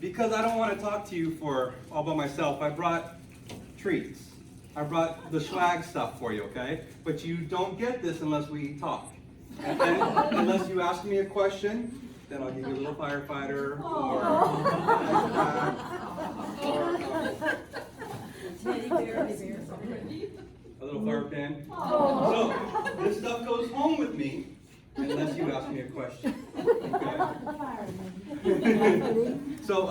because I don't want to talk to you for all by myself, I brought treats. I brought the swag stuff for you, okay? But you don't get this unless we talk. And then, unless you ask me a question, then I'll give you a little firefighter or a little fire pin. So this stuff goes home with me unless you ask me a question. Okay? So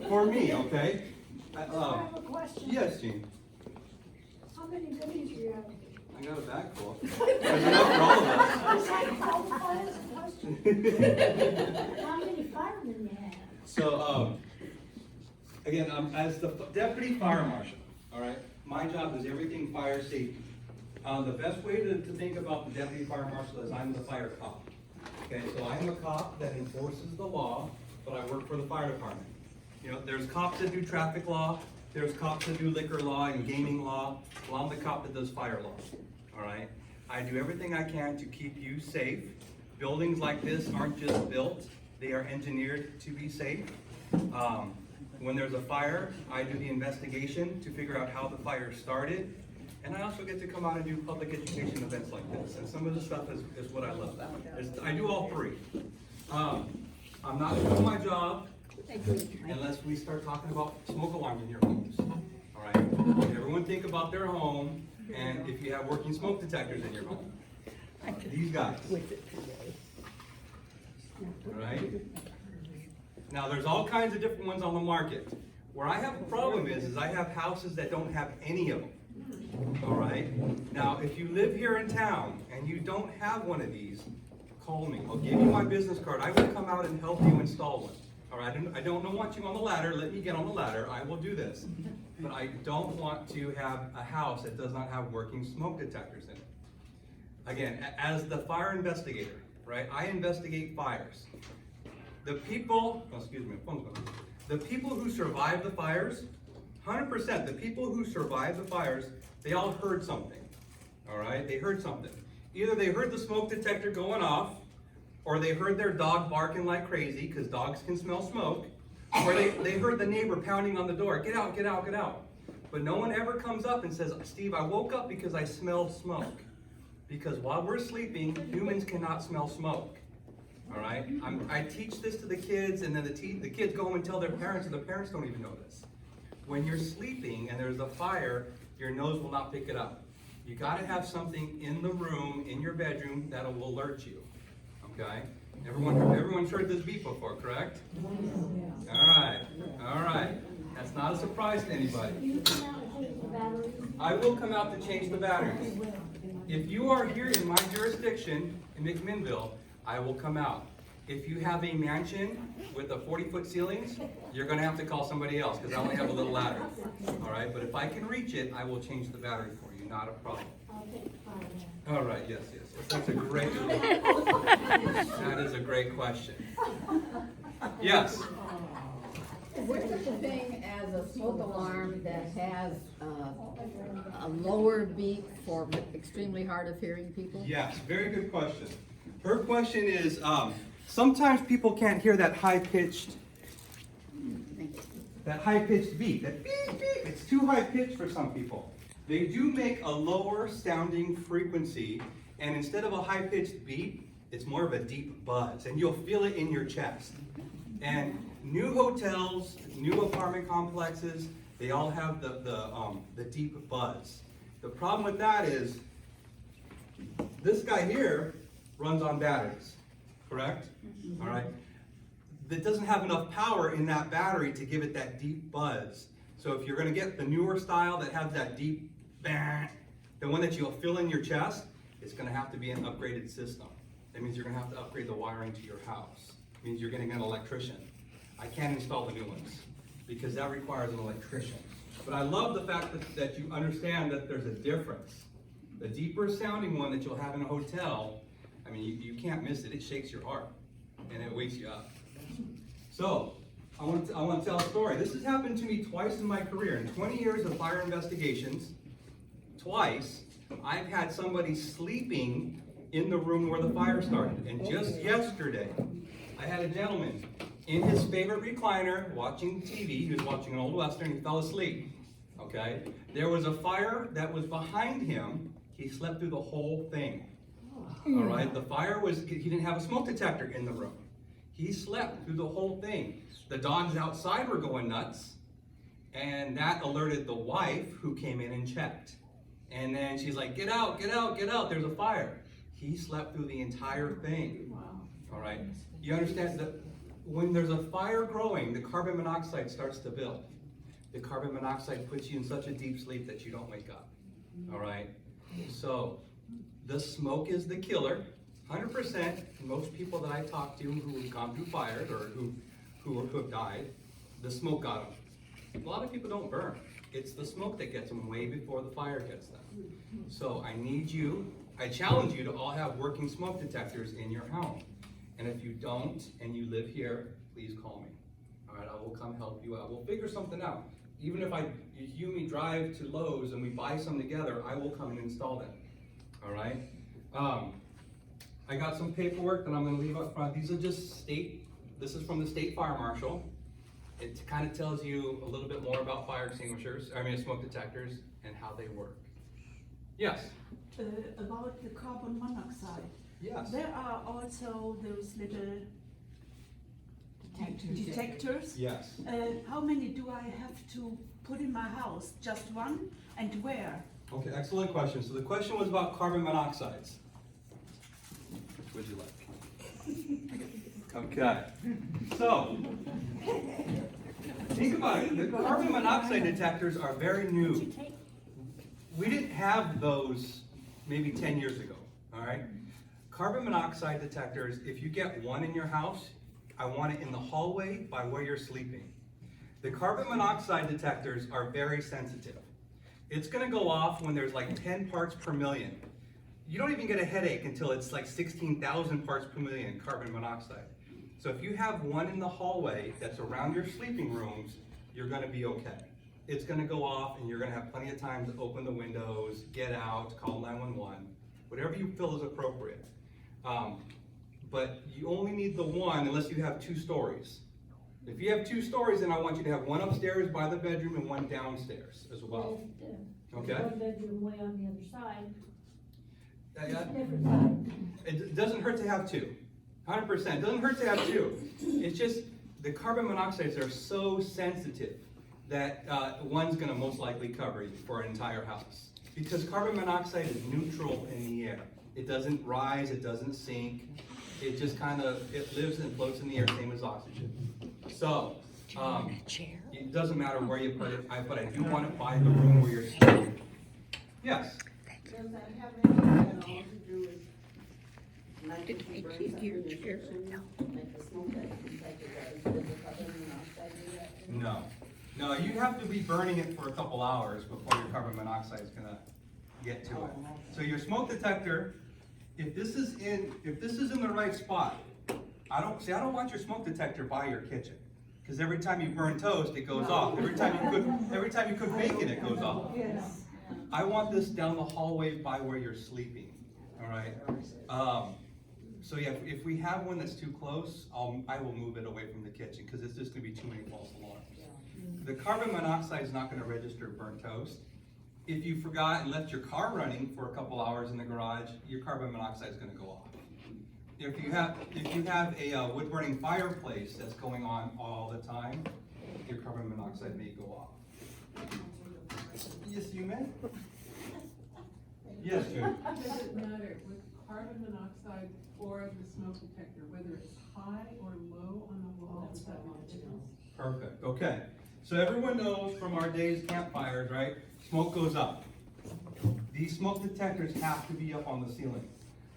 for me, okay? I have a question. Yes, Gene. How many goodies do you have? I got a bag full. There's enough for all of us. How many firemen you have? So, again, as the deputy fire marshal, all right, my job is everything fire safety. The best way to think about the deputy fire marshal is I'm the fire cop. Okay, so I'm a cop that enforces the law, but I work for the fire department. You know, there's cops that do traffic law, there's cops that do liquor law and gaming law. Well, I'm the cop that does fire law, all right? I do everything I can to keep you safe. Buildings like this aren't just built, they are engineered to be safe. When there's a fire, I do the investigation to figure out how the fire started. And I also get to come out and do public education events like this. And some of the stuff is what I love. I do all three. I'm not doing my job unless we start talking about smoke alarms in your homes. All right? Everyone think about their home and if you have working smoke detectors in your home. These guys. All right? Now there's all kinds of different ones on the market. Where I have a problem is I have houses that don't have any of them. All right? Now, if you live here in town and you don't have one of these, call me. I'll give you my business card. I will come out and help you install one. All right? I don't want you on the ladder. Let me get on the ladder. I will do this. But I don't want to have a house that does not have working smoke detectors in it. Again, as the fire investigator, right? I investigate fires. The people, the people who survive the fires, 100%, the people who survive the fires, they all heard something, all right? They heard something. Either they heard the smoke detector going off, or they heard their dog barking like crazy, because dogs can smell smoke, or they heard the neighbor pounding on the door, get out, get out, get out. But no one ever comes up and says, Steve, I woke up because I smelled smoke. Because while we're sleeping, humans cannot smell smoke. All right? I teach this to the kids, and then the kids go home and tell their parents, and the parents don't even know this. When you're sleeping and there's a fire, your nose will not pick it up. You got to have something in the room, in your bedroom, that will alert you. Okay? Everyone's heard this beep before, correct? All right. All right. That's not a surprise to anybody. I will come out to change the batteries. If you are here in my jurisdiction, in McMinnville, I will come out. If you have a mansion with a 40-foot ceilings, you're going to have to call somebody else because I only have a little ladder. All right, but if I can reach it, I will change the battery for you. Not a problem. All right, yes. That's a great. That is a great question. Yes. Is there such a thing as a smoke alarm that has a lower beep for extremely hard of hearing people? Yes, very good question. Her question is, sometimes people can't hear that high-pitched beep. That beep, beep. It's too high-pitched for some people. They do make a lower sounding frequency, and instead of a high-pitched beep, it's more of a deep buzz, and you'll feel it in your chest. And new hotels, new apartment complexes, they all have the deep buzz. The problem with that is, this guy here runs on batteries, correct? All right. That doesn't have enough power in that battery to give it that deep buzz. So if you're going to get the newer style that has that deep bang, the one that you'll feel in your chest, it's going to have to be an upgraded system. That means you're going to have to upgrade the wiring to your house. It means you're getting an electrician. I can't install the new ones because that requires an electrician. But I love the fact that you understand that there's a difference. The deeper sounding one that you'll have in a hotel, I mean, you can't miss it. It shakes your heart and it wakes you up. So, I want to tell a story. This has happened to me twice in my career. In 20 years of fire investigations, twice, I've had somebody sleeping in the room where the fire started. And just yesterday, I had a gentleman in his favorite recliner watching TV. He was watching an old Western. He fell asleep. Okay? There was a fire that was behind him. He slept through the whole thing. All right? The fire was, he didn't have a smoke detector in the room. He slept through the whole thing. The dogs outside were going nuts. And that alerted the wife, who came in and checked. And then she's like, get out, get out, get out, there's a fire. He slept through the entire thing. Wow. All right? You understand that when there's a fire growing, the carbon monoxide starts to build. The carbon monoxide puts you in such a deep sleep that you don't wake up. All right? So, the smoke is the killer. 100%, most people that I talk to who have gone through fires or who have died, the smoke got them. A lot of people don't burn. It's the smoke that gets them way before the fire gets them. So I challenge you to all have working smoke detectors in your home. And if you don't, and you live here, please call me. All right, I will come help you out. We'll figure something out. Even if you and me drive to Lowe's and we buy some together, I will come and install them. All right? I got some paperwork that I'm gonna leave up front. These are just this is from the state fire marshal. It kind of tells you a little bit more about fire extinguishers, smoke detectors, and how they work. Yes? About the carbon monoxide. Yes. There are also those little detectors. Yes. How many do I have to put in my house? Just one? And where? Okay, excellent question. So the question was about carbon monoxides. Which would you like? Okay. So, think about it. The carbon monoxide detectors are very new. We didn't have those maybe 10 years ago, all right? Carbon monoxide detectors, if you get one in your house, I want it in the hallway by where you're sleeping. The carbon monoxide detectors are very sensitive. It's gonna go off when there's like 10 parts per million. You don't even get a headache until it's like 16,000 parts per million carbon monoxide. So if you have one in the hallway that's around your sleeping rooms, you're gonna be okay. It's gonna go off and you're gonna have plenty of time to open the windows, get out, call 911, whatever you feel is appropriate. But you only need the one unless you have 2 stories. If you have 2 stories, then I want you to have one upstairs by the bedroom and one downstairs as well. Okay? One bedroom way on the other side. It Different side. doesn't hurt to have 2. 100%. It doesn't hurt to have 2. It's just the carbon monoxides are so sensitive that one's going to most likely cover you for an entire house. Because carbon monoxide is neutral in the air. It doesn't rise, it doesn't sink. It just it lives and floats in the air, same as oxygen. So, it doesn't matter where you put it, but I do want it by the room where you're sleeping. Yes? Does that have anything at all to do with Did I take your chair? No. like the smoke that detector does? Does the carbon monoxide do that? No. No, you have to be burning it for a couple hours before your carbon monoxide is gonna get to it. So your smoke detector, if this is in the right spot, I don't want your smoke detector by your kitchen. Because every time you burn toast, it goes off. Every time you cook bacon, it goes off. Yes. I want this down the hallway by where you're sleeping, all right? So yeah, if we have one that's too close, I will move it away from the kitchen because it's just gonna be too many false alarms. The carbon monoxide is not gonna register burnt toast. If you forgot and left your car running for a couple hours in the garage, your carbon monoxide is gonna go off. If you have a wood burning fireplace that's going on all the time, your carbon monoxide may go off. Yes, you may. Yes, June. Does it matter with carbon monoxide or the smoke detector, whether it's high or low on the wall? Does that make a difference? Perfect, okay. So everyone knows from our days campfires, right? Smoke goes up. These smoke detectors have to be up on the ceiling.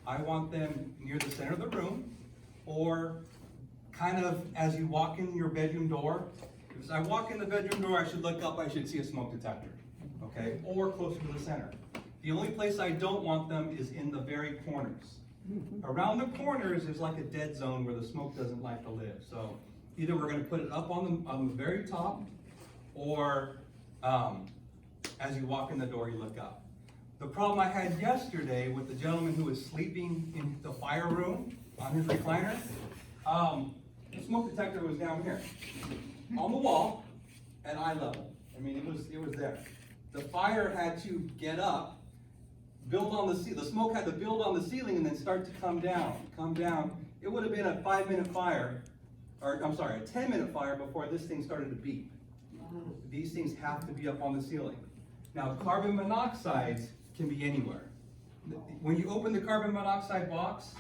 I want them near the center of the room or kind of as you walk in your bedroom door. As I walk in the bedroom door, I should look up, I should see a smoke detector, okay? Or closer to the center. The only place I don't want them is in the very corners. Around the corners is like a dead zone where the smoke doesn't like to live. So either we're gonna put it up on the very top or as you walk in the door, you look up. the problem I had yesterday with the gentleman who was sleeping in the fire room on his recliner, the smoke detector was down here, on the wall, at eye level. I mean, it was there. The fire had to get up, build on the smoke had to build on the ceiling and then start to come down. It would have been a 5-minute fire, or I'm sorry, a 10-minute fire before this thing started to beep. These things have to be up on the ceiling. Now, carbon monoxide can be anywhere. When you open the carbon monoxide box,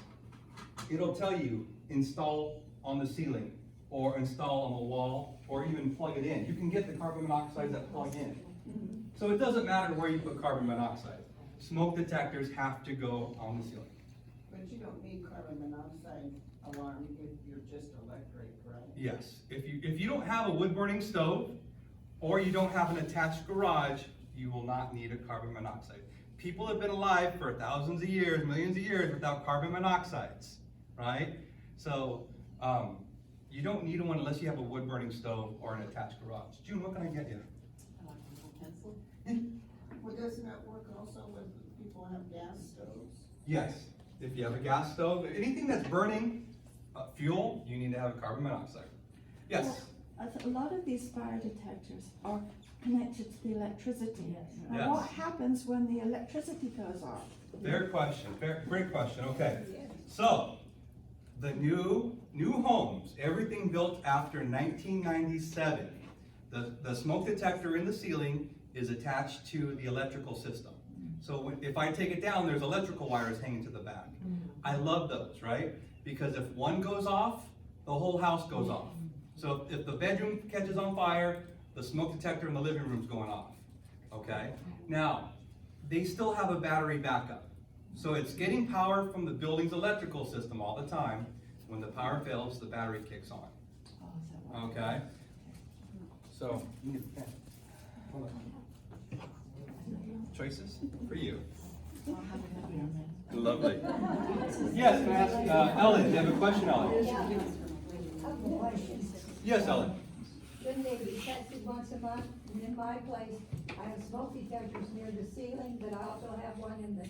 it'll tell you install on the ceiling, or install on the wall, or even plug it in. You can get the carbon monoxide that plug in. So it doesn't matter where you put carbon monoxide. Smoke detectors have to go on the ceiling. But you don't need carbon monoxide alarm if you're just electric, right? Yes, if you don't have a wood burning stove, or you don't have an attached garage, you will not need a carbon monoxide. People have been alive for thousands of years, millions of years without carbon monoxides, right? So, you don't need one unless you have a wood burning stove or an attached garage. June, what can I get you? Well, doesn't that work also when people have gas stoves? Yes, if you have a gas stove, anything that's burning fuel, you need to have a carbon monoxide. Yes? A lot of these fire detectors are connected to the electricity. Yes. Now, what happens when the electricity goes off? Fair question, great question, okay. So, the new homes, everything built after 1997, the smoke detector in the ceiling is attached to the electrical system. So if I take it down, there's electrical wires hanging to the back. I love those, right? Because if one goes off, the whole house goes off. So if the bedroom catches on fire, the smoke detector in the living room's going off, okay? Now, they still have a battery backup. So it's getting power from the building's electrical system all the time. When the power fails, the battery kicks on, okay? So, you need a pen. Hold on. Choices for you. Lovely. Yes, can I ask, Ellen, do you have a question, Ellen? Yes, Ellen. Shouldn't they be tested once a month? And in my place, I have smoke detectors near the ceiling, but I also have one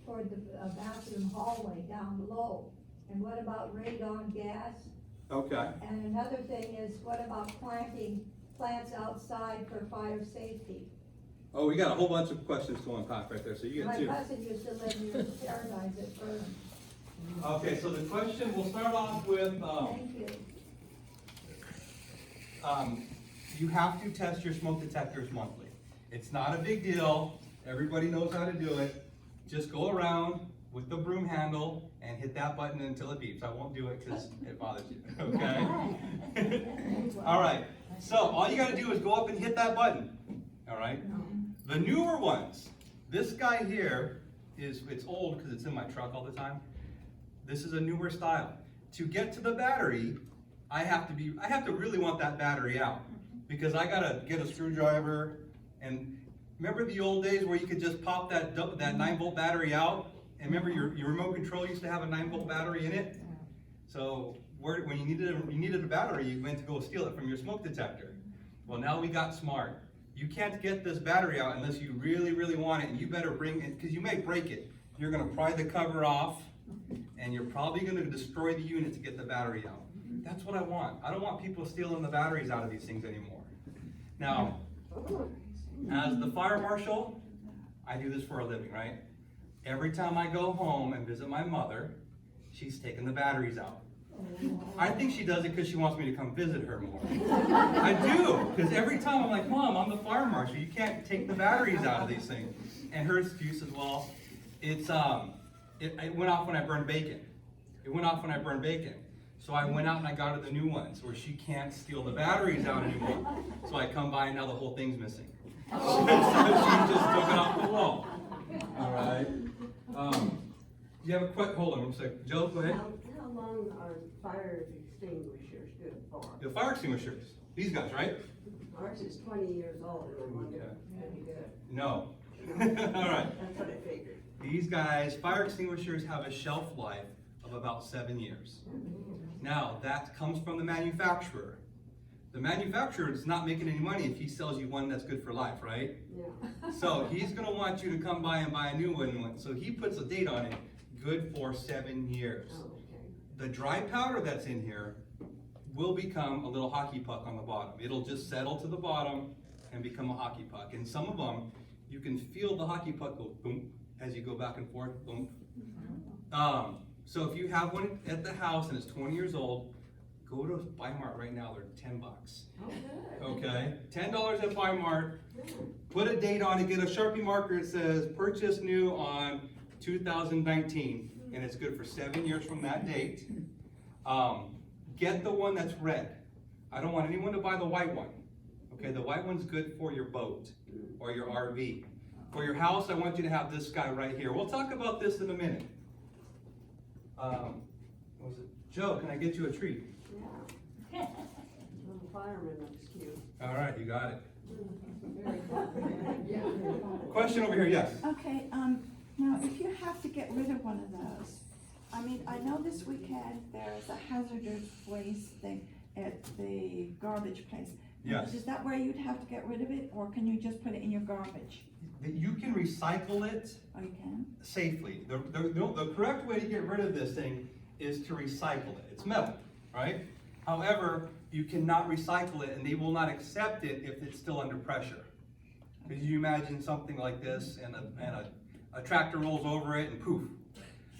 toward the bathroom hallway down below. And what about radon gas? Okay. And another thing is, what about planting plants outside for fire safety? Oh, we got a whole bunch of questions to unpack right there, so you get My two. cousin used to live near Paradise at first. Okay, so the question, we'll start off with, Thank you. you have to test your smoke detectors monthly. It's not a big deal, everybody knows how to do it. Just go around with the broom handle and hit that button until it beeps. I won't do it because it bothers you, okay? All right, so all you gotta do is go up and hit that button, all right? The newer ones, this guy here it's old because it's in my truck all the time. This is a newer style. To get to the battery, I have to really want that battery out because I gotta get a screwdriver. And remember the old days where you could just pop that 9-volt battery out? And remember your remote control used to have a 9-volt battery in it? So when you needed a battery, you went to go steal it from your smoke detector. Well, now we got smart. You can't get this battery out unless you really, really want it, and you better bring it, because you may break it. You're gonna pry the cover off, and you're probably gonna destroy the unit to get the battery out. That's what I want. I don't want people stealing the batteries out of these things anymore. Now, as the fire marshal, I do this for a living, right? Every time I go home and visit my mother, she's taking the batteries out. I think she does it because she wants me to come visit her more. I do, because every time I'm like, Mom, I'm the fire marshal, you can't take the batteries out of these things. And her excuse is, well, it went off when I burned bacon. It went off when I burned bacon. So I went out and I got her the new ones where she can't steal the batteries out anymore. So I come by and now the whole thing's missing. So she just took it off the wall. All right. You have a quick, hold on one second. Joe, go ahead. How long are fire extinguishers good for? The fire extinguishers. These guys, right? Ours is 20 years old, and I wonder if it's any good. No. All right. That's what I figured. These guys, fire extinguishers have a shelf life of about 7 years. Now, that comes from the manufacturer. The manufacturer is not making any money if he sells you one that's good for life, right? Yeah. So he's gonna want you to come by and buy a new one, so he puts a date on it, good for 7 years. Oh, okay. The dry powder that's in here will become a little hockey puck on the bottom. It'll just settle to the bottom and become a hockey puck. And some of them, you can feel the hockey puck go boom as you go back and forth, boom. So if you have one at the house and it's 20 years old, go to Fire Mart right now, they're $10. Oh, good. Okay, $10 at Fire Mart. Put a date on it, get a Sharpie marker, it says purchase new on 2019, and it's good for 7 years from that date. Get the one that's red. I don't want anyone to buy the white one. Okay, the white one's good for your boat or your RV. For your house, I want you to have this guy right here. We'll talk about this in a minute. What was it? Joe, can I get you a treat? Yeah. Little fireman looks cute. All right, you got it. Very good. Yeah. Question over here, yes. Okay, now if you have to get rid of one of those, I mean, I know this weekend there's a hazardous waste thing at the garbage place. Yes. Is that where you'd have to get rid of it, or can you just put it in your garbage? You can recycle it Oh, you can? safely. The correct way to get rid of this thing is to recycle it. It's metal, right? However, you cannot recycle it and they will not accept it if it's still under pressure. Because you imagine something like this and a tractor rolls over it and poof.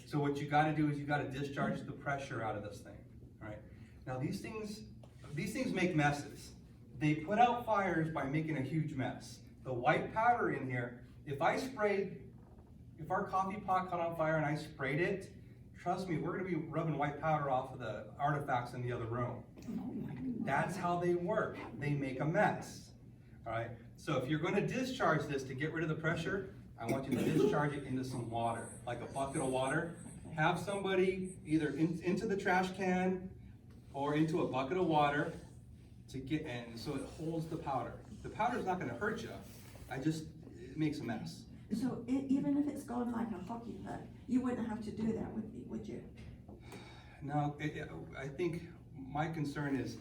So what you gotta do is you gotta discharge the pressure out of this thing, right? Now these things make messes. They put out fires by making a huge mess. The white powder in here, if our coffee pot caught on fire and I sprayed it, trust me, we're gonna be rubbing white powder off of the artifacts in the other room. That's how they work. They make a mess, all right? So if you're gonna discharge this to get rid of the pressure, I want you to discharge it into some water, like a bucket of water. Have somebody either into the trash can or into a bucket of water to get, and so it holds the powder. The powder's not gonna hurt you, it makes a mess. So even if it's going like a hockey puck, you wouldn't have to do that, would you? No, I think my concern is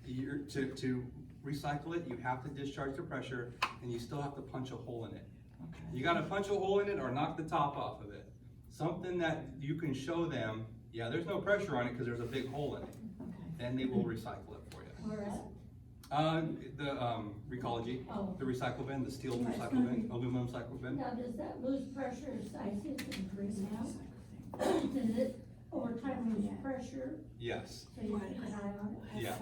to recycle it, you have to discharge the pressure and you still have to punch a hole in it. Okay. You gotta punch a hole in it or knock the top off of it. Something that you can show them, yeah, there's no pressure on it because there's a big hole in it. Okay. Then they will recycle it for you. Where at? The Recology, Oh. the recycle bin, the steel Yeah, it's recycle gonna bin, be- aluminum recycle bin. Now, does that lose pressure as I see it increase now? Does it over time lose pressure, Yes, so you keep an eye on it? yeah.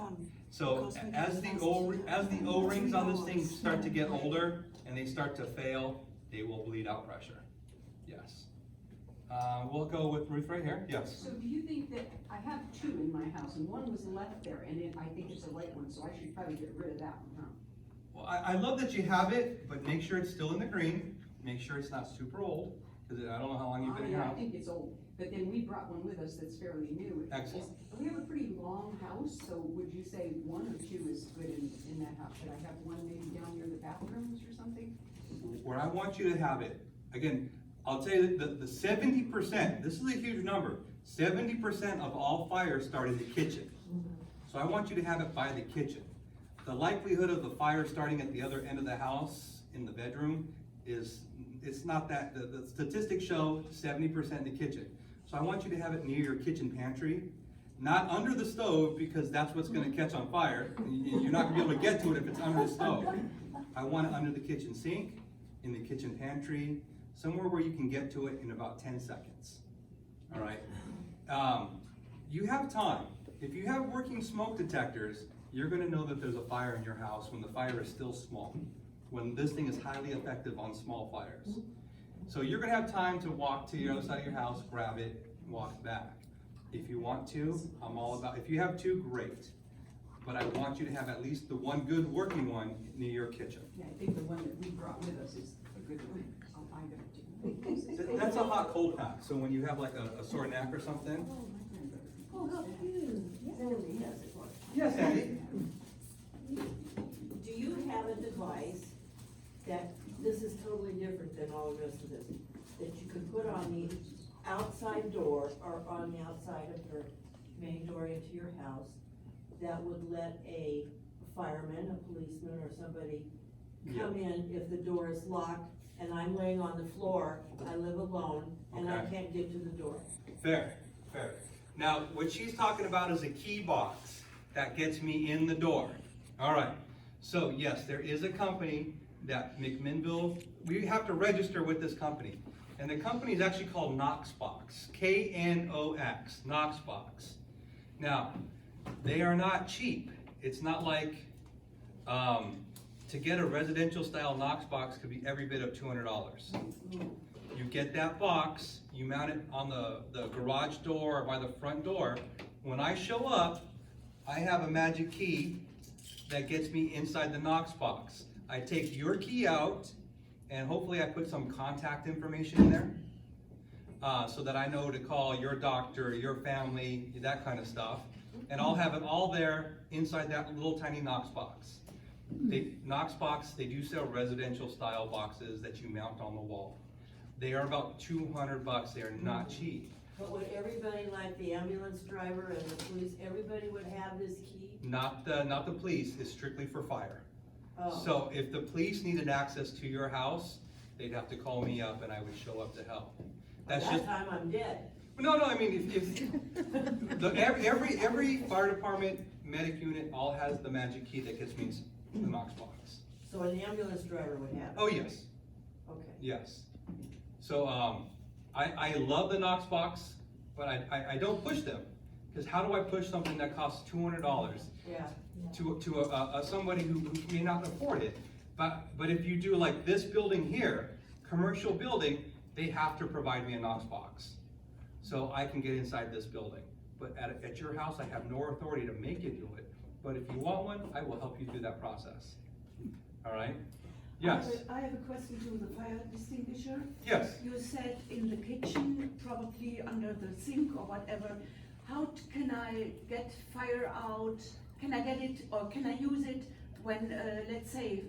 So as the O-rings on this thing start to get older and they start to fail, they will bleed out pressure. Yes. We'll go with Ruth right here. Yes. So do you think that, I have two in my house, and one was left there, and I think it's a light one, so I should probably get rid of that one, huh? Well, I love that you have it, but make sure it's still in the green. Make sure it's not super old, because I don't know how long you've been in your Yeah, I house. think it's old, but then we brought one with us that's fairly new. Excellent. We have a pretty long house, so would you say one or two is good in that house? Should I have one maybe down near the bathrooms or something? Where I want you to have it, again, I'll tell you that the 70%, this is a huge number, 70% of all fires start in the kitchen. So I want you to have it by the kitchen. The likelihood of the fire starting at the other end of the house in the bedroom it's not that, the statistics show 70% in the kitchen. So I want you to have it near your kitchen pantry, not under the stove, because that's what's gonna catch on fire. You're not gonna be able to get to it if it's under the stove. I want it under the kitchen sink, in the kitchen pantry, somewhere where you can get to it in about 10 seconds. All right? You have time. If you have working smoke detectors, you're gonna know that there's a fire in your house when the fire is still small, when this thing is highly effective on small fires. So you're gonna have time to walk to the other side of your house, grab it, walk back. If you want to, I'm all about, if you have two, great. But I want you to have at least the one good working one near your kitchen. Yeah, I think the one that we brought with us is a good one. I'll find it. That's a hot cold pack, so when you have like a sore neck or something. Oh, how cute. Sandy has it. Yes, Andy? Do you have a device that, this is totally different than all the rest of this, that you could put on the outside door or on the outside of your main door into your house that would let a fireman, a policeman, or somebody come in if the door is locked and I'm laying on the floor, I live alone, and I Okay. can't get to the door. Fair, fair. Now, what she's talking about is a key box that gets me in the door. All right, so yes, there is a company that McMinnville, we have to register with this company. And the company is actually called Knoxbox, K-N-O-X, Knoxbox. Now, they are not cheap. It's not like, to get a residential style Knoxbox could be every bit of $200. You get that box, you mount it on the garage door or by the front door. When I show up, I have a magic key that gets me inside the Knoxbox. I take your key out, and hopefully I put some contact information in there, so that I know to call your doctor, your family, that kind of stuff. And I'll have it all there inside that little tiny Knoxbox. Knoxbox, they do sell residential style boxes that you mount on the wall. They are about $200. They are not cheap. But would everybody, like the ambulance driver and the police, everybody would have this key? Not the police, it's strictly for fire. Oh. So if the police needed access to your house, they'd have to call me up and I would show up to help. That's That just, time I'm dead. no, I mean, every fire department, medic unit, all has the magic key that gets me in the Knoxbox. So an ambulance driver would have it? Oh, yes, Okay. yes. So, I love the Knoxbox, but I don't push them. Because how do I push something that costs $200 Yeah. to somebody who may not afford it? But if you do like this building here, commercial building, they have to provide me a Knoxbox. So I can get inside this building. But at your house, I have no authority to make you do it. But if you want one, I will help you through that process. All right? Yes, I have a question to the fire extinguisher. yes. You said in the kitchen, probably under the sink or whatever, how can I get fire out? Can I get it, or can I use it when, let's say,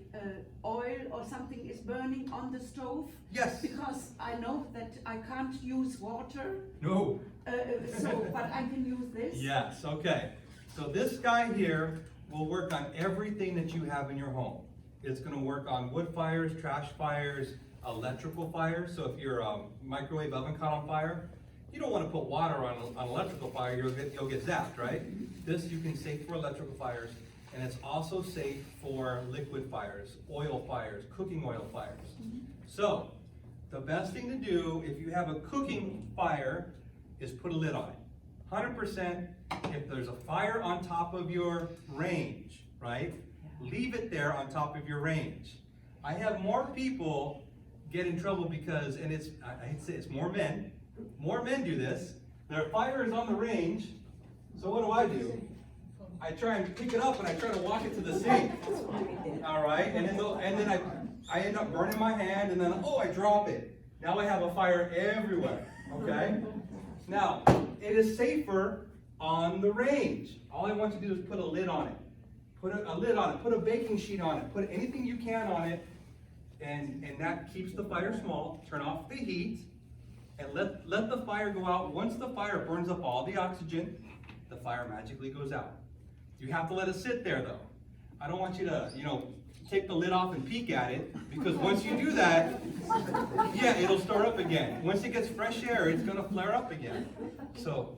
oil or something is burning on the stove? Yes. Because I know that I can't use water, No. but I can use this? Yes, okay. So this guy here will work on everything that you have in your home. It's gonna work on wood fires, trash fires, electrical fires. So if your microwave oven caught on fire, you don't wanna put water on electrical fire, you'll get zapped, right? This you can save for electrical fires, and it's also safe for liquid fires, oil fires, cooking oil fires. So, the best thing to do if you have a cooking fire is put a lid on it. 100%, if there's a fire on top of your range, right? Leave it there on top of your range. I have more people get in trouble because, and it's, I hate to say it's more men do this. Their fire is on the range, so what do? I try and pick it up and I try to walk it to the sink. All right, and then I end up burning my hand, and then, I drop it. Now I have a fire everywhere, okay? Now, it is safer on the range. All I want you to do is put a lid on it. Put a lid on it, put a baking sheet on it, put anything you can on it, and that keeps the fire small. Turn off the heat, and let the fire go out. Once the fire burns up all the oxygen, the fire magically goes out. You have to let it sit there though. I don't want you to, take the lid off and peek at it, because once you do that, yeah, it'll start up again. Once it gets fresh air, it's gonna flare up again. So,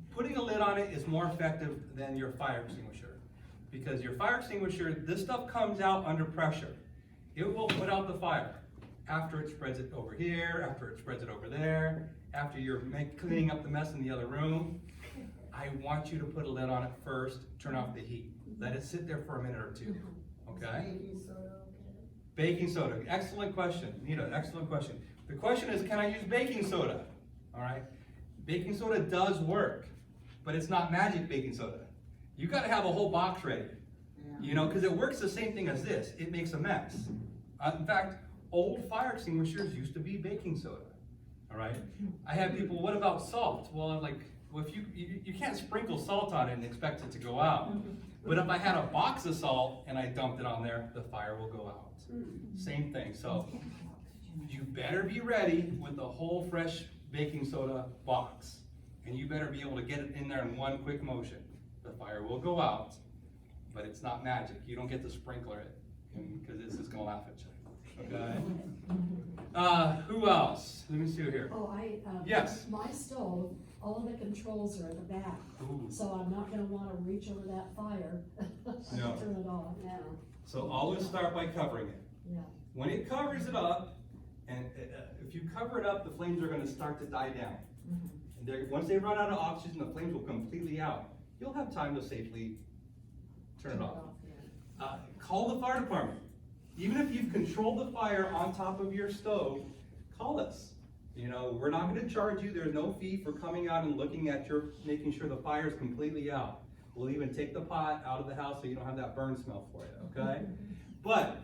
putting a lid on it is more effective than your fire extinguisher. Because your fire extinguisher, this stuff comes out under pressure. It will put out the fire after it spreads it over here, after it spreads it over there, after you're cleaning up the mess in the other room. I want you to put a lid on it first, turn off the heat. Let it sit there for a minute or two, okay? Baking soda, okay? Baking soda, excellent question, Nita, excellent question. The question is, can I use baking soda? All right, baking soda does work, but it's not magic baking soda. You gotta have a whole box ready, because it works the same thing as this. It makes a mess. In fact, old fire extinguishers used to be baking soda, all right? I have people, what about salt? Well, I'm like, if you can't sprinkle salt on it and expect it to go out. But if I had a box of salt and I dumped it on there, the fire will go out. Same thing, so you better be ready with a whole fresh baking soda box. And you better be able to get it in there in one quick motion. The fire will go out. but it's not magic. You don't get to sprinkler it, because it's just gonna laugh at you, okay? Who else? Let me see here. Oh, Yes. my stove, all of the controls are at the back, Ooh. so I'm not gonna wanna reach over that fire. No. Turn it off. No. So always start by covering it. Yeah. When it covers it up, and if you cover it up, the flames are gonna start to die down. And once they run out of oxygen, the flames will completely out. You'll have time to safely turn it off. Call the fire department. Even if you've controlled the fire on top of your stove, call us. You know, we're not gonna charge you, there's no fee for coming out and looking at making sure the fire is completely out. We'll even take the pot out of the house so you don't have that burn smell for you, okay? But,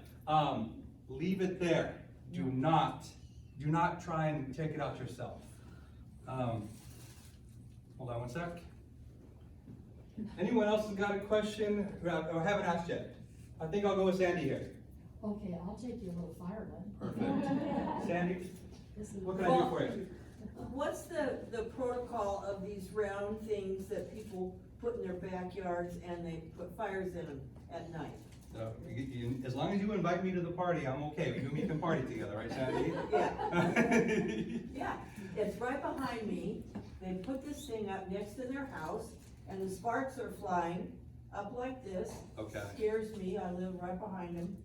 leave it there. Do not try and take it out yourself. Hold on one sec. Anyone else has got a question or haven't asked yet? I think I'll go with Sandy here. Okay, I'll take your little fire gun. Perfect. Sandy, This is- what can I do for you? What's the protocol of these round things that people put in their backyards and they put fires in them at night? As long as you invite me to the party, I'm okay. We can party together, right, Sandy? Yeah. Yeah, it's right behind me. They put this thing up next to their house and the sparks are flying up like this. Okay. Scares me, I live right behind them.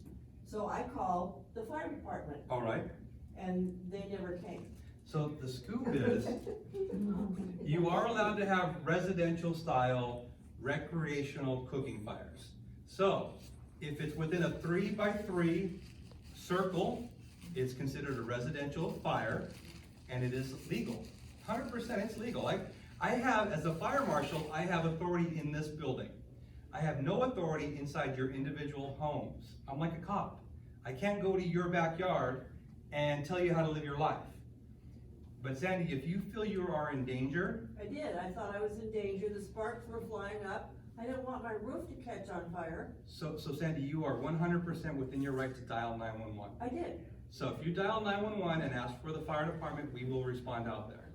So I called the fire department All right. and they never came. So the scoop is, you are allowed to have residential style recreational cooking fires. So, if it's within a 3x3 circle, it's considered a residential fire, and it is legal. 100% it's legal. I have, as a fire marshal, I have authority in this building. I have no authority inside your individual homes. I'm like a cop. I can't go to your backyard and tell you how to live your life. But Sandy, if you feel you are in danger. I did, I thought I was in danger, the sparks were flying up. I didn't want my roof to catch on fire. So Sandy, you are 100% within your right to dial 911. I did. So if you dial 911 and ask for the fire department, we will respond out there.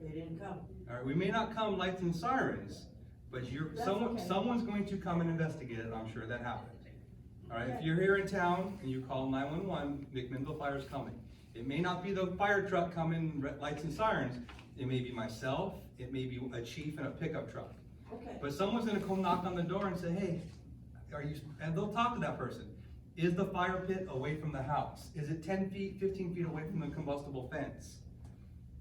They didn't come. All right, we may not come lights and sirens, but That's okay. someone's going to come and investigate it, I'm sure that happened. All right, if you're here in town and you call 911, McMinnville Fire is coming. It may not be the fire truck coming, lights and sirens. It may be myself, it may be a chief in a pickup truck. Okay. But someone's gonna come knock on the door and say, hey, and they'll talk to that person. Is the fire pit away from the house? Is it 10 feet, 15 feet away from the combustible fence?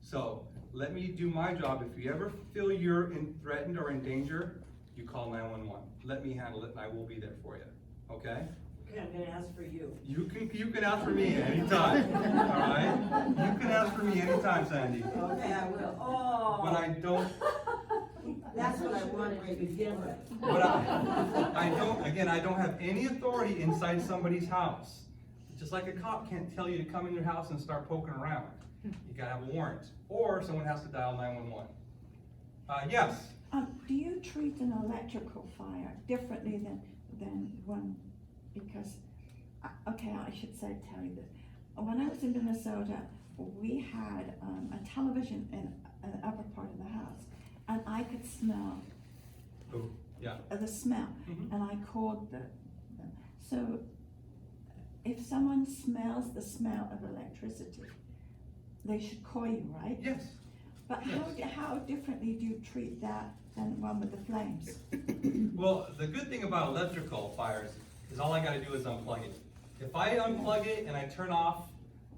So, let me do my job. If you ever feel you're threatened or in danger, you call 911. Let me handle it and I will be there for you, okay? Okay, I'm gonna ask for you. You can ask for me anytime, all right? You can ask for me anytime, Sandy. Okay, I will. Oh. But I don't, That's what I wanted to begin with. but I don't have any authority inside somebody's house. Just like a cop can't tell you to come in your house and start poking around. You gotta have a warrant, or someone has to dial 911. Yes, Do you treat an electrical fire differently than one? Because, okay, I should tell you this. When I was in Minnesota, we had a television in the upper part of the house, and I could smell yeah. the smell, Mhm. and I called them. So, if someone smells the smell of electricity, they should call you, right? Yes. But how differently do you treat that than one with the flames? Well, the good thing about electrical fires is all I gotta do is unplug it. If I unplug it and I turn off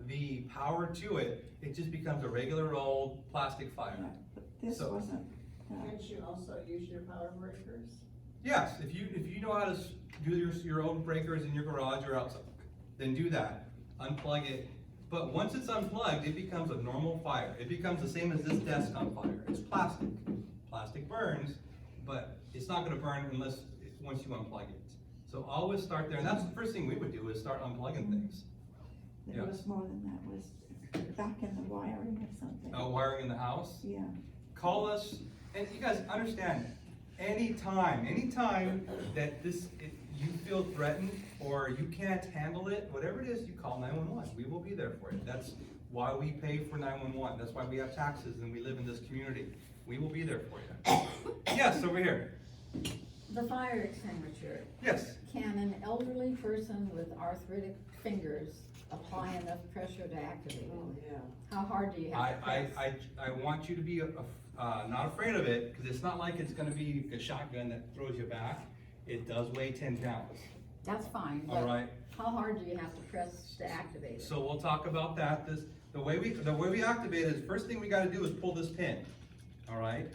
the power to it, it just becomes a regular old plastic fire. Yeah, but this So- wasn't. Can't you also use your power breakers? Yes, if you know how to do your own breakers in your garage or outside, then do that. Unplug it. But once it's unplugged, it becomes a normal fire. It becomes the same as this desk on fire. It's plastic. Plastic burns, but it's not gonna burn once you unplug it. So always start there, and that's the first thing we would do is start unplugging things. There Yes. was more than that, was back in the wiring or something. Wiring in the house. Yeah. Call us, and you guys understand, anytime that you feel threatened or you can't handle it, whatever it is, you call 911. We will be there for you. That's why we pay for 911. That's why we have taxes and we live in this community. We will be there for you. Yes, over here. The fire extinguisher, Yes, can an elderly person with arthritic fingers apply enough pressure to activate it? Oh, yeah. How hard do you have to press? I want you to be, not afraid of it, because it's not like it's gonna be a shotgun that throws you back. It does weigh 10 pounds. That's fine, All but right. how hard do you have to press to activate it? So we'll talk about that. The way we activate it is, first thing we gotta do is pull this pin, all right?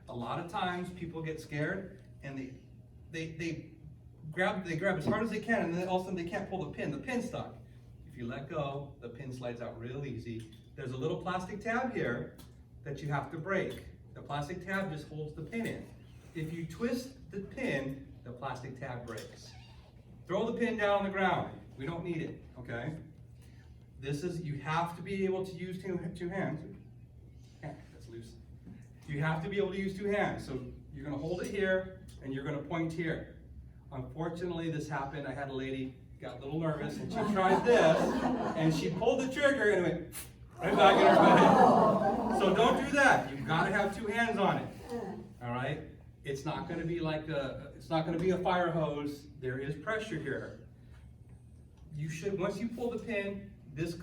A lot of times, people get scared, and they grab as hard as they can, and then all of a sudden they can't pull the pin's stuck. If you let go, the pin slides out real easy. There's a little plastic tab here that you have to break. The plastic tab just holds the pin in. If you twist the pin, the plastic tab breaks. Throw the pin down on the ground. We don't need it, okay? You have to be able to use two hands. Yeah, that's loose. You have to be able to use two hands. So you're gonna hold it here, and you're gonna point here. Unfortunately, this happened. I had a lady got a little nervous, and she tried this, and she pulled the trigger, and it went right back in her head. So don't do that. You've gotta have two hands on it, all right? It's not gonna be like it's not gonna be a fire hose. There is pressure here. You should, once you pull the pin, this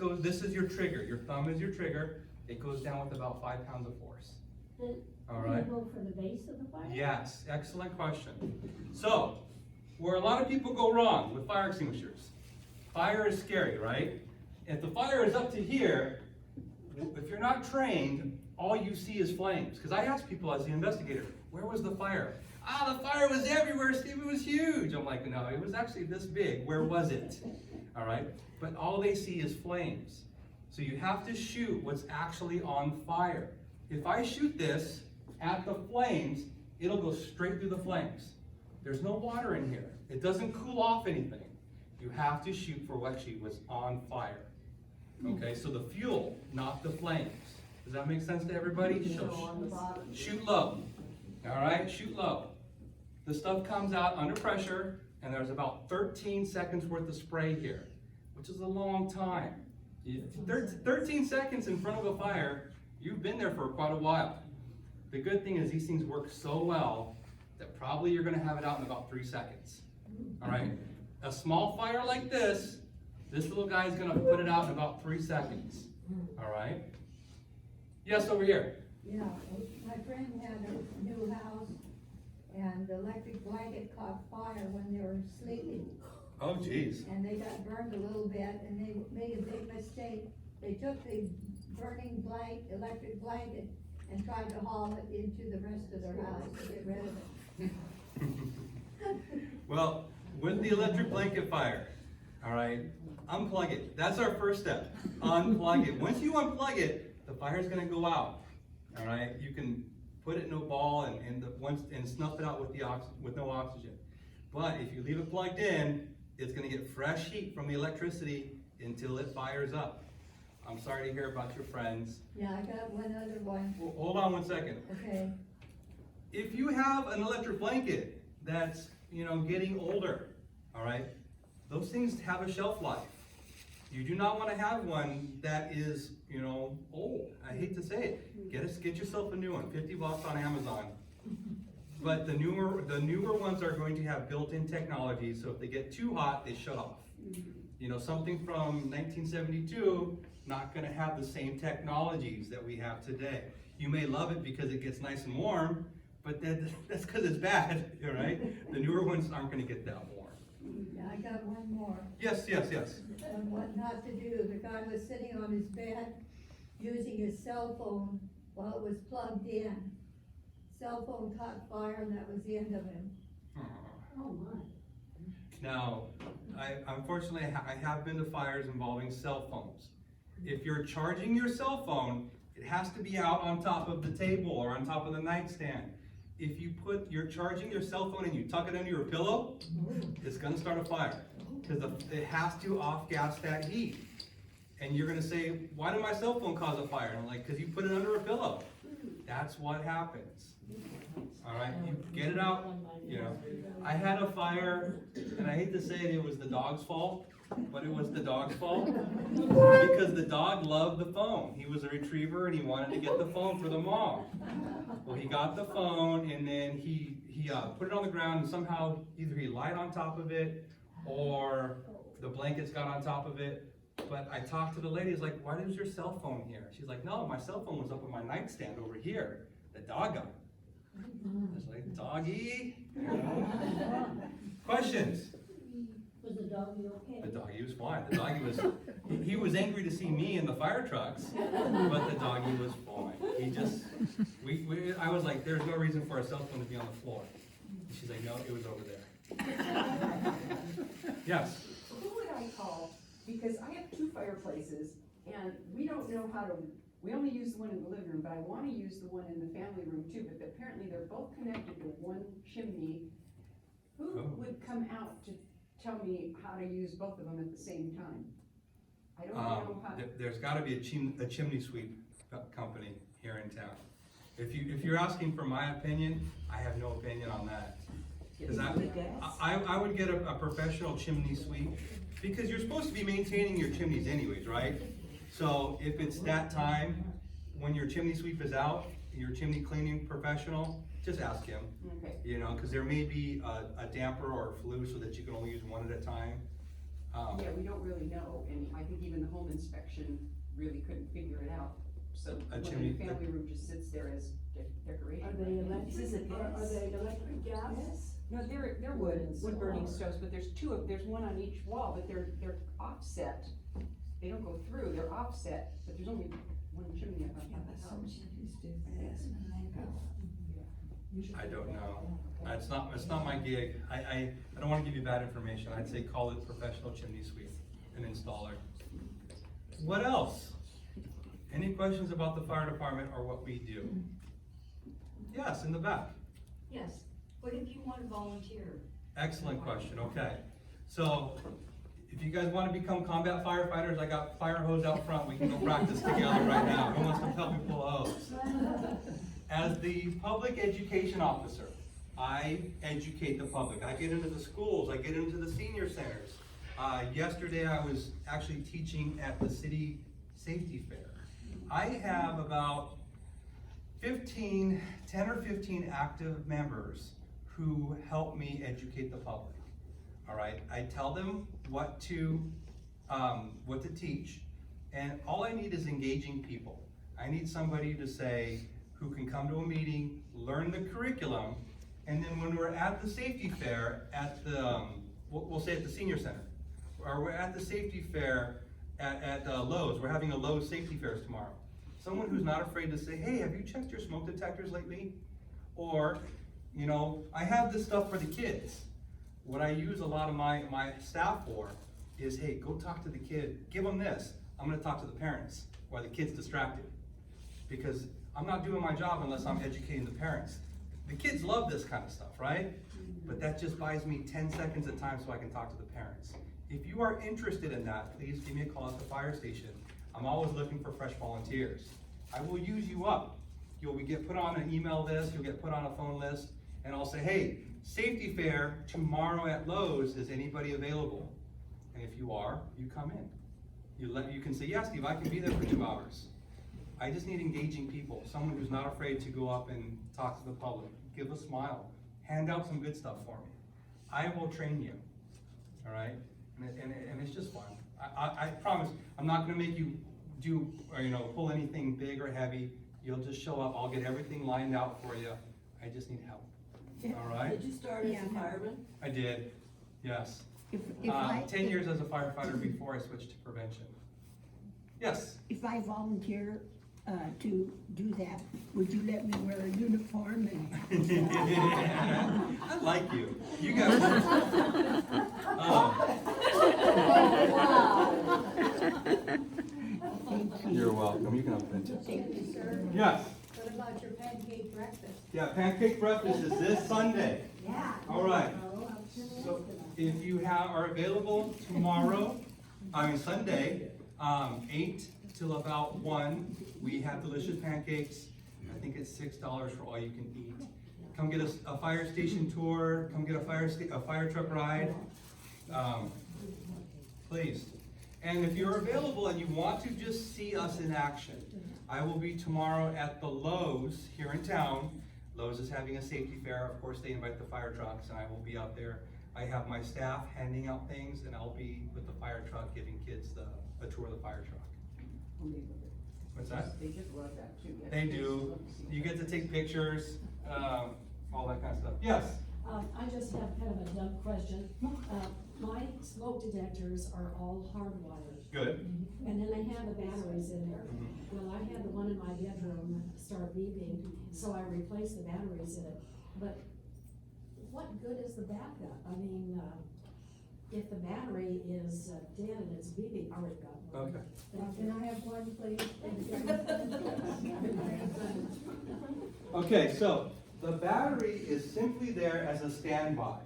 is your trigger. Your thumb is your trigger. It goes down with about 5 pounds of force. All right? Can you go for the base of the fire? Yes, excellent question. So, where a lot of people go wrong with fire extinguishers, fire is scary, right? If the fire is up to here, if you're not trained, all you see is flames. Because I ask people as the investigator, where was the fire? The fire was everywhere, Steve, it was huge. I'm like, no, it was actually this big. Where was it? All right? But all they see is flames. So you have to shoot what's actually on fire. If I shoot this at the flames, it'll go straight through the flames. There's no water in here. It doesn't cool off anything. You have to shoot for what she was on fire. Okay, so the fuel, not the flames. Does that make sense to everybody? Shoot low. All right, shoot low. The stuff comes out under pressure, and there's about 13 seconds worth of spray here, which is a long time. 13 seconds in front of a fire, you've been there for quite a while. The good thing is these things work so well that probably you're gonna have it out in about 3 seconds. All right? A small fire like this little guy is gonna put it out in about 3 seconds. All right? Yes, over here. Yeah, my friend had a new house and the electric blanket caught fire when they were sleeping. Oh, geez. And they got burned a little bit and they made a big mistake. They took the burning electric blanket and tried to haul it into the rest of their house to get rid of it. Well, with the electric blanket fire, all right, unplug it. That's our first step. Unplug it. Once you unplug it, the fire's gonna go out. All right, you can put it in a ball and snuff it out with no oxygen. But if you leave it plugged in, it's gonna get fresh heat from the electricity until it fires up. I'm sorry to hear about your friends. Yeah, I got one other one. Well, hold on 1 second. Okay. If you have an electric blanket that's, getting older, all right, those things have a shelf life. You do not want to have one that is, old. I hate to say it. Get yourself a new one, $50 on Amazon. But the newer ones are going to have built-in technology, so if they get too hot, they shut off. Something from 1972, not going to have the same technologies that we have today. You may love it because it gets nice and warm, but that's because it's bad, all right? The newer ones aren't going to get that warm. Yeah, I got one more. Yes. And what not to do. The guy was sitting on his bed using his cell phone while it was plugged in. Cell phone caught fire and that was the end of him. Oh, my. Now, unfortunately, I have been to fires involving cell phones. If you're charging your cell phone, it has to be out on top of the table or on top of the nightstand. If you're charging your cell phone and you tuck it under your pillow, it's gonna start a fire. Because it has to off-gas that heat. And you're gonna say, why did my cell phone cause a fire? And I'm like, because you put it under a pillow. That's what happens. all right? You get it out, you know. I had a fire, and I hate to say it was the dog's fault, but it was the dog's fault because the dog loved the phone. He was a retriever and he wanted to get the phone for the mom. Well, he got the phone and then he put it on the ground and somehow either he lied on top of it or the blankets got on top of it. But I talked to the lady, I was like, why is your cell phone here? She's like, no, my cell phone was up on my nightstand over here. The dog got it. I was like, doggy? Questions? Was the doggy okay? The doggy was fine. The doggy was, he was angry to see me in the fire trucks, but the doggy was fine. He just, I was like, there's no reason for a cell phone to be on the floor. And she's like, no, it was over there. Yes? Who would I call? Because I have 2 fireplaces and we don't know how to, we only use the one in the living room, but I wanna use the one in the family room too, but apparently they're both connected to one chimney. Who would come out to tell me how to use both of them at the same time? I don't know how. There's gotta be a chimney sweep company here in town. If you're asking for my opinion, I have no opinion on that. Cause I would get a professional chimney sweep, because you're supposed to be maintaining your chimneys anyways, right? So if it's that time, when your chimney sweep is out, your chimney cleaning professional, just ask him. Okay. You know, cause there may be a damper or a flue so that you can only use one at a time. Yeah, we don't really know, and I think even the home inspection really couldn't figure it out. So A one chimney- in the family room just sits there as decoration. Are they electric, are they electric gas? No, they're wood burning stoves, but there's one on each wall, but they're offset. They don't go through, they're offset, but there's only one chimney up on Yeah, top but of the some house. chimneys do this and they go. I don't know. It's not my gig. I don't wanna give you bad information. I'd say call it professional chimney sweep, an installer. What else? Any questions about the fire department or what we do? Yes, in the back. Yes, what if you want to volunteer? Excellent question, okay. So, if you guys wanna become combat firefighters, I got fire hose out front, we can go practice together right now. Who wants to help me pull a hose? As the public education officer, I educate the public. I get into the schools, I get into the senior centers. Yesterday I was actually teaching at the city safety fair. I have about 10 or 15 active members who help me educate the public. All right, I tell them what to teach, and all I need is engaging people. I need somebody to say, who can come to a meeting, learn the curriculum, and then when we're at the safety fair at the, we'll say at the senior center, or we're at the safety fair at Lowe's, we're having a Lowe's safety fairs tomorrow. Someone who's not afraid to say, hey, have you checked your smoke detectors lately? Or, you know, I have this stuff for the kids. What I use a lot of my staff for is, hey, go talk to the kid, give them this. I'm gonna talk to the parents while the kid's distracted. Because I'm not doing my job unless I'm educating the parents. The kids love this kind of stuff, right? But that just buys me 10 seconds at a time so I can talk to the parents. If you are interested in that, please give me a call at the fire station. I'm always looking for fresh volunteers. I will use you up. You'll get put on an email list, you'll get put on a phone list, and I'll say, hey, safety fair tomorrow at Lowe's, is anybody available? And if you are, you come in. You can say, yeah, Steve, I can be there for 2 hours. I just need engaging people, someone who's not afraid to go up and talk to the public, give a smile, hand out some good stuff for me. I will train you, all right? And it's just fun. I promise, I'm not gonna make you do, or, you know, pull anything big or heavy. You'll just show up, I'll get everything lined out for you. I just need help, all right? Did you start as a fireman? I did, yes. If I- 10 years as a firefighter before I switched to prevention. Yes? If I volunteer to do that, would you let me wear a uniform and? I like you. You got You're welcome. You can open it too. Thank you, sir. Yes. What about your pancake breakfast? Yeah, pancake breakfast is this Sunday. Yeah. All right. So if you are available tomorrow, Sunday, 8 till about 1, we have delicious pancakes. I think it's $6 for all you can eat. come get a fire station tour, come get a fire truck ride. Please. And if you're available and you want to just see us in action, I will be tomorrow at the Lowe's here in town. Lowe's is having a safety fair. Of course, they invite the fire trucks, and I will be out there. I have my staff handing out things, and I'll be with the fire truck giving kids a tour of the fire truck. What's that? They just love that too. They do. You get to take pictures, all that kind of stuff. Yes? I just have kind of a dumb question. My smoke detectors are all hardwired. Good. And then they have the batteries in there. Well, I had the one in my bedroom start beeping, so I replaced the batteries in it. But what good is the backup? I mean, if the battery is dead and it's beeping, I already got one. Okay. Can I have one, please? Okay, so the battery is simply there as a standby.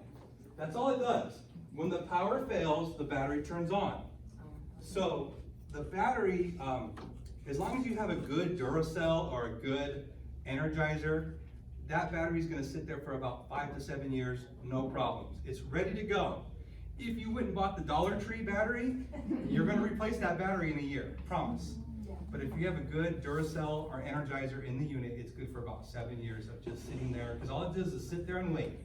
That's all it does. When the power fails, the battery turns on. So the battery, as long as you have a good Duracell or a good Energizer, that battery is going to sit there for about 5 to 7 years, no problems. It's ready to go. If you went and bought the Dollar Tree battery, you're going to replace that battery in a year, promise. But if you have a good Duracell or Energizer in the unit, it's good for about 7 years of just sitting there, because all it does is sit there and wait.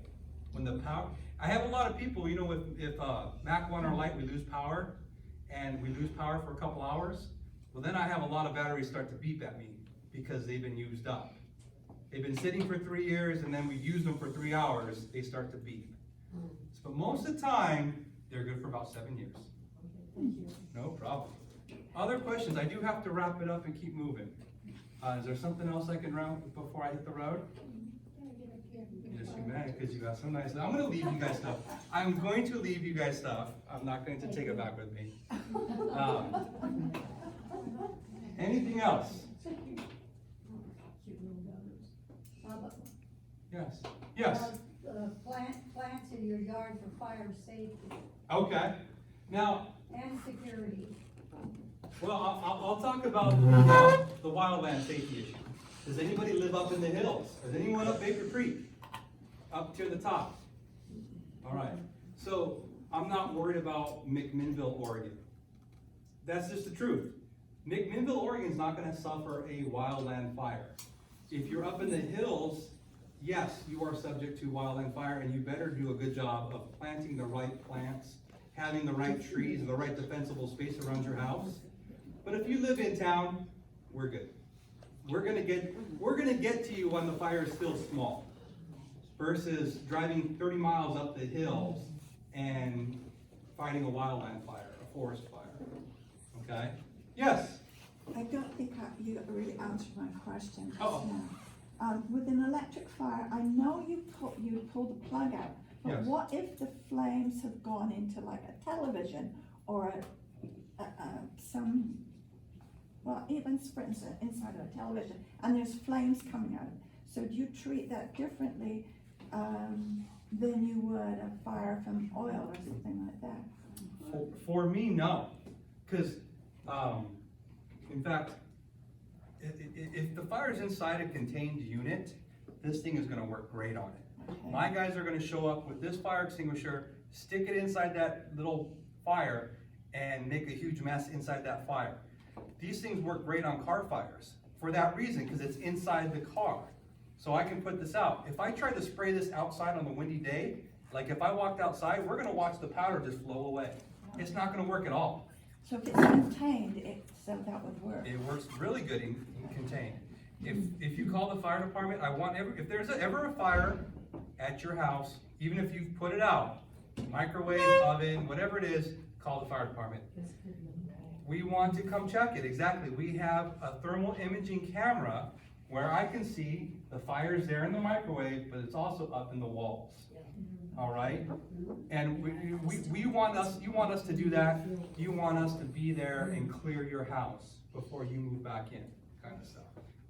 When the power, I have a lot of people, you know, if Mac 1 or Light, we lose power, and we lose power for a couple hours, well then I have a lot of batteries start to beep at me because they've been used up. They've been sitting for 3 years, and then we use them for 3 hours, they start to beep. But most of the time, they're good for about 7 years. Thank you. No problem. Other questions? I do have to wrap it up and keep moving. Is there something else I can run before I hit the road? Yes, you may, because you have some nice. I'm going to leave you guys stuff. I'm going to leave you guys stuff. I'm not going to take it back with me. Anything else? Yes. Yes. Plants in your yard for fire safety Okay. Now, and security. well, I'll talk about the wildland safety issue. Does anybody live up in the hills? Does anyone up Baker Creek? Up to the top? All right. So I'm not worried about McMinnville, Oregon. That's just the truth. McMinnville, Oregon is not going to suffer a wildland fire. If you're up in the hills, yes, you are subject to wildland fire, and you better do a good job of planting the right plants, having the right trees, and the right defensible space around your house. But if you live in town, we're good. We're gonna get to you when the fire is still small, versus driving 30 miles up the hills and fighting a wildland fire, a forest fire. Okay? Yes. I don't think you really answered my question just Uh-oh. now. With an electric fire, I know you pull the plug out, but Yes. what if the flames have gone into like a television or even for instance, inside of a television, and there's flames coming out of it? So do you treat that differently than you would a fire from oil or something like that? For me, no. Because, in fact, if the fire is inside a contained unit, this thing is going to work great on it. Okay. My guys are going to show up with this fire extinguisher, stick it inside that little fire, and make a huge mess inside that fire. These things work great on car fires for that reason, because it's inside the car. So I can put this out. If I try to spray this outside on a windy day, like if I walked outside, we're going to watch the powder just flow away. It's not going to work at all. So if it's contained, so that would work. It works really good in contained. If you call the fire department, if there's ever a fire at your house, even if you've put it out, microwave, oven, whatever it is, call the fire department. We want to come check it, exactly. We have a thermal imaging camera where I can see the fire's there in the microwave, but it's also up in the walls. All right? And you want us to do that. You want us to be there and clear your house before you move back in, kind of stuff.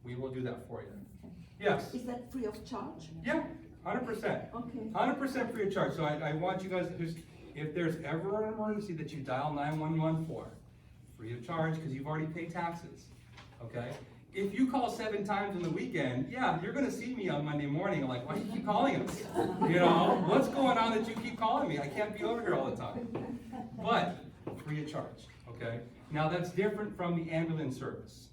We will do that for you. Yes? Is that free of charge? Yeah, 100%. Okay. 100% free of charge. So I want you guys to just, if there's ever an emergency that you dial 911 for, free of charge, because you've already paid taxes, okay? if you call 7 times on the weekend, yeah, you're gonna see me on Monday morning, like, why do you keep calling us? You know, what's going on that you keep calling me? I can't be over here all the time. But, free of charge, okay? Now, that's different from the ambulance service,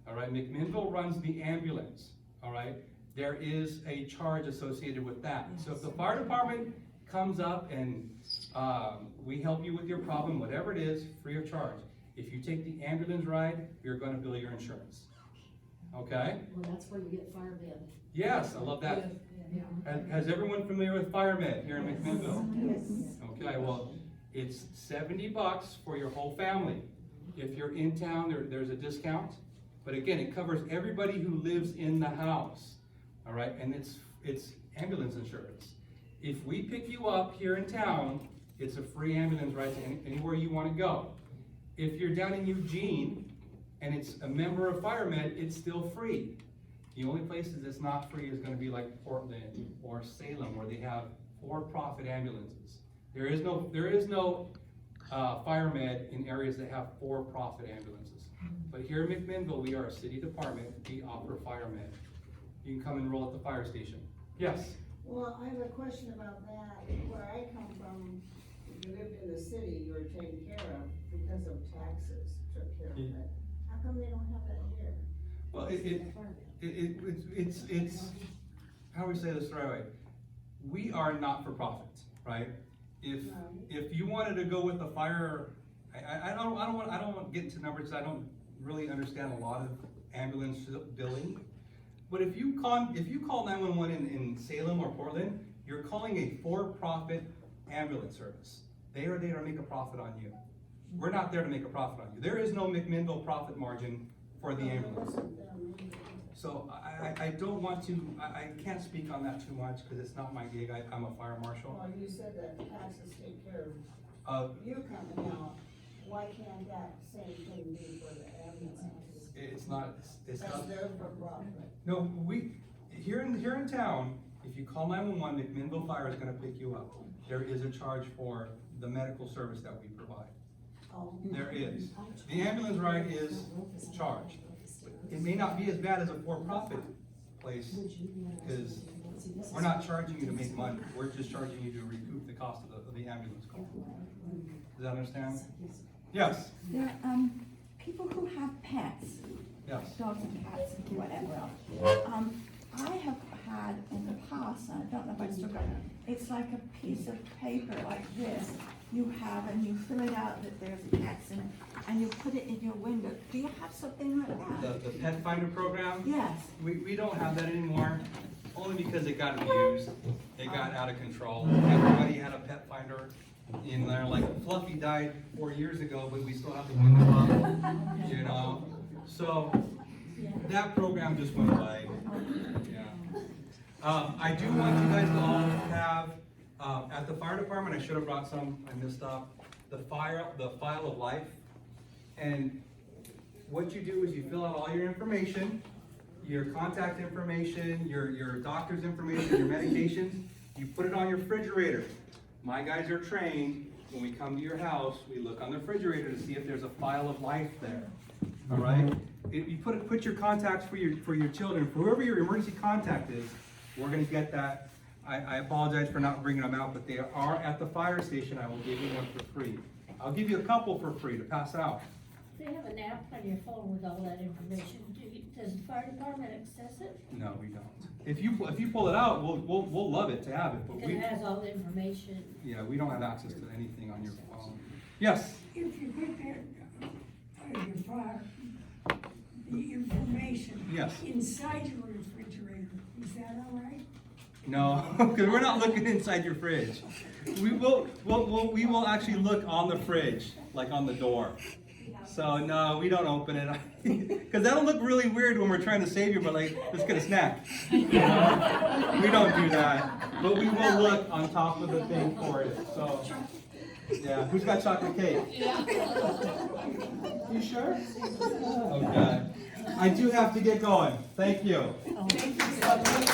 all right? McMinnville runs the ambulance, all right? There is a charge associated with that. So if the fire department comes up and we help you with your problem, whatever it is, free of charge. If you take the ambulance ride, you're gonna bill your insurance. Okay? Well, that's where you get fire med. Yes, I love that. Has everyone familiar with Fire Med here in McMinnville? Yes. Okay, well, it's $70 for your whole family. If you're in town, there's a discount. But again, it covers everybody who lives in the house. All right, and it's ambulance insurance. If we pick you up here in town, it's a free ambulance ride to anywhere you want to go. If you're down in Eugene and it's a member of Fire Med, it's still free. The only places it's not free is going to be like Portland or Salem, where they have for-profit ambulances. There is no Fire Med in areas that have for-profit ambulances. But here in McMinnville, we are a city department. We offer Fire Med. You can come and roll at the fire station. Yes? Well, I have a question about that. Where I come from, if you lived in the city, you were taken care of because of taxes, took care of it. How come they don't have that here? Well, it's how do we say this the right way? We are not for profit, right? If you wanted to go with the fire, I don't want to get into numbers. I don't really understand a lot of ambulance billing. But if you call 911 in Salem or Portland, you're calling a for-profit ambulance service. They are there to make a profit on you. We're not there to make a profit on you. There is no McMinnville profit margin for the ambulance. So I don't want to, I can't speak on that too much because it's not my gig. I'm a fire marshal. Well, you said that taxes take care of you coming out. Why can't that same thing be for the ambulance? It's not. That's their for profit. No, here in town, if you call 911, McMinnville Fire is going to pick you up. There is a charge for the medical service that we provide. Oh. There is. The ambulance ride is charged. It may not be as bad as a for-profit place because we're not charging you to make money. We're just charging you to recoup the cost of the ambulance call. Does that understand? Yes. There are people who have pets. Yes. Dogs and cats and whatever else. I have had in the past, and I don't know if I still got it, it's like a piece of paper like this. You have, and you fill it out that there's cats in it, and you put it in your window. Do you have something like that? The Pet Finder program? Yes. We don't have that anymore, only because it got abused. It got out of control. Everybody had a Pet Finder in there. Like Fluffy died 4 years ago, but we still have the window up, you know? So that program just went away. Yeah. I do want you guys to all have, at the fire department, I should have brought some, I missed up, the file of life. And what you do is you fill out all your information, your contact information, your doctor's information, your medications, you put it on your refrigerator. My guys are trained, when we come to your house, we look on the refrigerator to see if there's a file of life there, all right? You put your contacts for your children, for whoever your emergency contact is, we're gonna get that. I apologize for not bringing them out, but they are at the fire station. I will give you one for free. I'll give you a couple for free to pass out. They have an app on your phone with all that information. Does the fire department access it? No, we don't. If you pull it out, we'll love it to have it, but Because it has all the information. yeah, we don't have access to anything on your phone. Yes? If you put that, your fire, the information. Yes. Inside your refrigerator, is that all right? No, because we're not looking inside your fridge. We will actually look on the fridge, like on the door. So no, we don't open it. Because that'll look really weird when we're trying to save you, but like, let's get a snack. You know? We don't do that. But we will look on top of the thing for it. So, yeah. Who's got chocolate cake? You sure? Okay. I do have to get going. Thank you. Thank you so much.